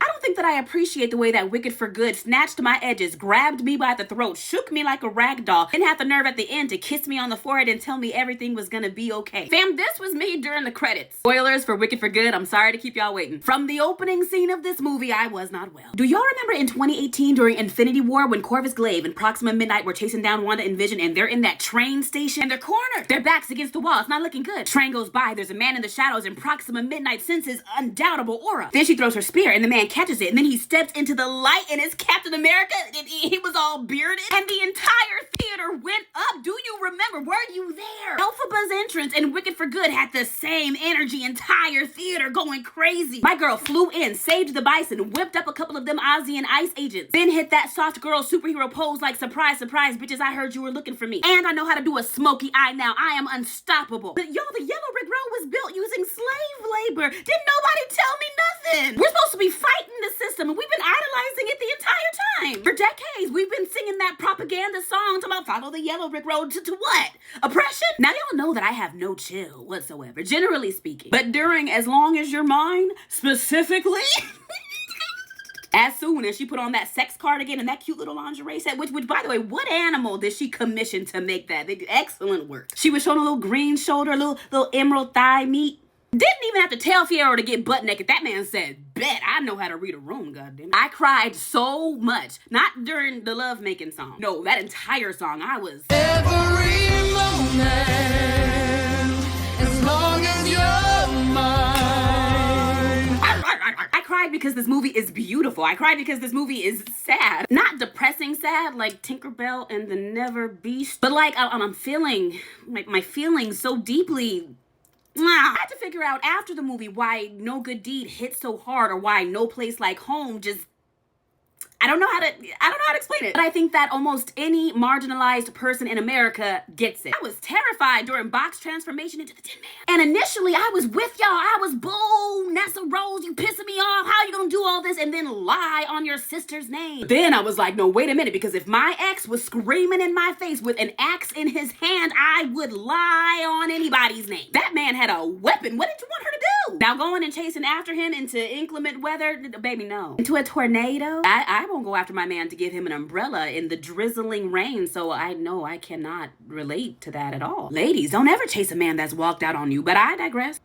I don't think that I appreciate the way that Wicked for Good snatched my edges, grabbed me by the throat, shook me like a rag doll, and had the nerve at the end to kiss me on the forehead and tell me everything was gonna be okay. Fam, this was me during the credits. Spoilers for Wicked for Good, I'm sorry to keep y'all waiting. From the opening scene of this movie, I was not well. Do y'all remember in 2018 during Infinity War when Corvus Glaive and Proxima Midnight were chasing down Wanda and Vision and they're in that train station and they're cornered? Their backs against the wall, it's not looking good. Train goes by, there's a man in the shadows and Proxima Midnight senses undoubtable aura. Then she throws her spear and the man catches it and then he steps into the light and it's Captain America and he was all bearded and the entire theater went up. Do you remember? Were you there? Elphaba's entrance and Wicked for Good had the same energy, entire theater going crazy. My girl flew in, saved the bison, whipped up a couple of them Ozzy and Ice agents, then hit that soft girl superhero pose like surprise, surprise, bitches, I heard you were looking for me. And I know how to do a smoky eye now. I am unstoppable. But yo, the Yellow Brick Road was built using slave labor. Didn't nobody tell me nothing? We're supposed to be fighting the system and we've been idolizing it the entire time. For decades, we've been singing that propaganda song about follow the Yellow Brick Road to what? Oppression? Now y'all know that I have no chill whatsoever, generally speaking. But during As Long As You're Mine, specifically, as soon as she put on that sex cardigan and that cute little lingerie set, which by the way, what animal did she commission to make that? They did excellent work. She was showing a little green shoulder, little emerald thigh meat. Didn't even have to tell Fierro to get butt naked. That man said, bet, I know how to read a room, goddammit. I cried so much. Not during the lovemaking song. No, that entire song, I was... Every moment, as long as you're mine. I cried because this movie is beautiful. I cried because this movie is sad. Not depressing sad like Tinkerbell and the Never Beast, but like I'm feeling, like my feelings so deeply. I had to figure out after the movie why No Good Deed hit so hard or why No Place Like Home just... I don't know how to explain it. But I think that almost any marginalized person in America gets it. I was terrified during Bach's transformation into the Tin Man. And initially I was with y'all. I was, boo, Nessa Rose, you pissing me off. How you gonna do all this and then lie on your sister's name? But then I was like, no, wait a minute, because if my ex was screaming in my face with an axe in his hand, I would lie on anybody's name. That man had a weapon. What did you want her to do? Now going and chasing after him into inclement weather? Baby, no. Into a tornado? I won't go after my man to give him an umbrella in the drizzling rain, so I know I cannot relate to that at all. Ladies, don't ever chase a man that's walked out on you, but I digress.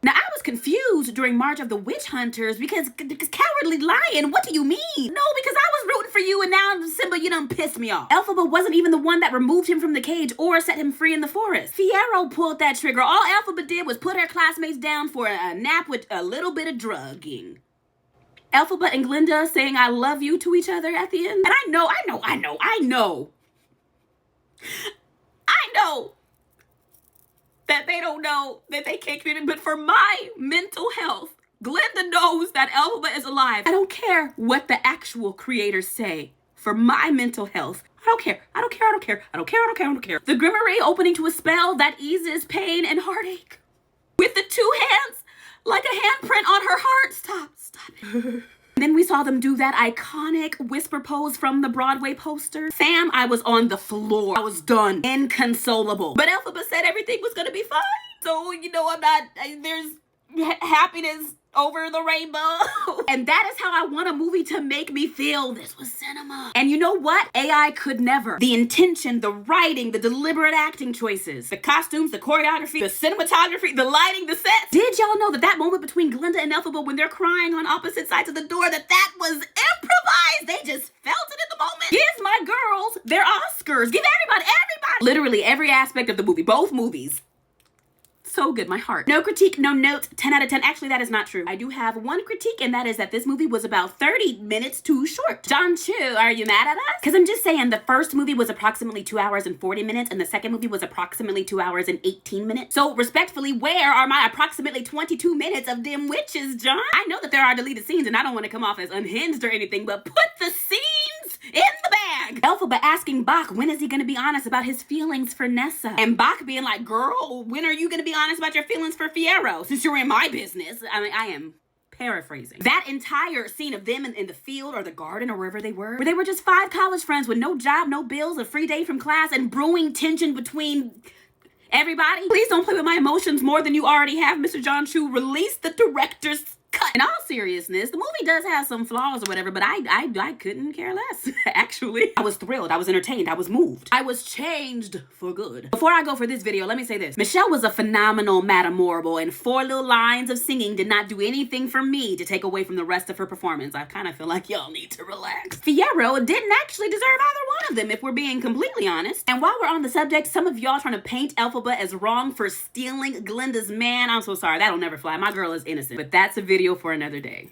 Now, I was confused during March of the Witch Hunters because Cowardly Lion, what do you mean? No, because I was rooting for you and now Simba, you done pissed me off. Elphaba wasn't even the one that removed him from the cage or set him free in the forest. Fierro pulled that trigger. All Elphaba did was put her classmates down for a nap with a little bit of drugging. Elphaba and Glinda saying I love you to each other at the end. And I know that they don't know that they can't communicate, but for my mental health, Glinda knows that Elphaba is alive. I don't care what the actual creators say. For my mental health, I don't care. The Grimoire opening to a spell that eases pain and heartache. With the two hands, like a handprint on her heart. Stop it. Then we saw them do that iconic whisper pose from the Broadway poster. Fam, I was on the floor. I was done. Inconsolable. But Elphaba said everything was gonna be fine. So, you know, there's happiness over the rainbow. And that is how I want a movie to make me feel. This was cinema. And you know what? AI could never. The intention, the writing, the deliberate acting choices, the costumes, the choreography, the cinematography, the lighting, the sets. Did y'all know that moment between Glinda and Elphaba when they're crying on opposite sides of the door, that was improvised? They just felt it in the moment. Give my girls their Oscars. Give everybody. Literally every aspect of the movie, both movies. So good, my heart. No critique, no notes, 10 out of 10. Actually, that is not true. I do have one critique, and that is that this movie was about 30 minutes too short. John Chu, are you mad at us? Because I'm just saying, the first movie was approximately 2 hours and 40 minutes, and the second movie was approximately 2 hours and 18 minutes. So respectfully, where are my approximately 22 minutes of dim witches, John? I know that there are deleted scenes, and I don't want to come off as unhinged or anything, but put the scenes in the bag. Elphaba asking Bach, when is he going to be honest about his feelings for Nessa? And Bach being like, girl, when are you going to be honest about your feelings for Fierro, since you're in my business? I mean, I am paraphrasing. That entire scene of them in the field or the garden or wherever they were, where they were just 5 college friends with no job, no bills, a free day from class, and brewing tension between everybody. Please don't play with my emotions more than you already have, Mr. John Chu. Release the director's Cut. In all seriousness, the movie does have some flaws or whatever, but I couldn't care less, actually. I was thrilled, I was entertained, I was moved. I was changed for good. Before I go for this video, let me say this. Michelle was a phenomenal Madame Morrible, and 4 little lines of singing did not do anything for me to take away from the rest of her performance. I kind of feel like y'all need to relax. Fiyero didn't actually deserve either one of them, if we're being completely honest. And while we're on the subject, some of y'all trying to paint Elphaba as wrong for stealing Glinda's man. I'm so sorry, that'll never fly. My girl is innocent. But that's a video for another day.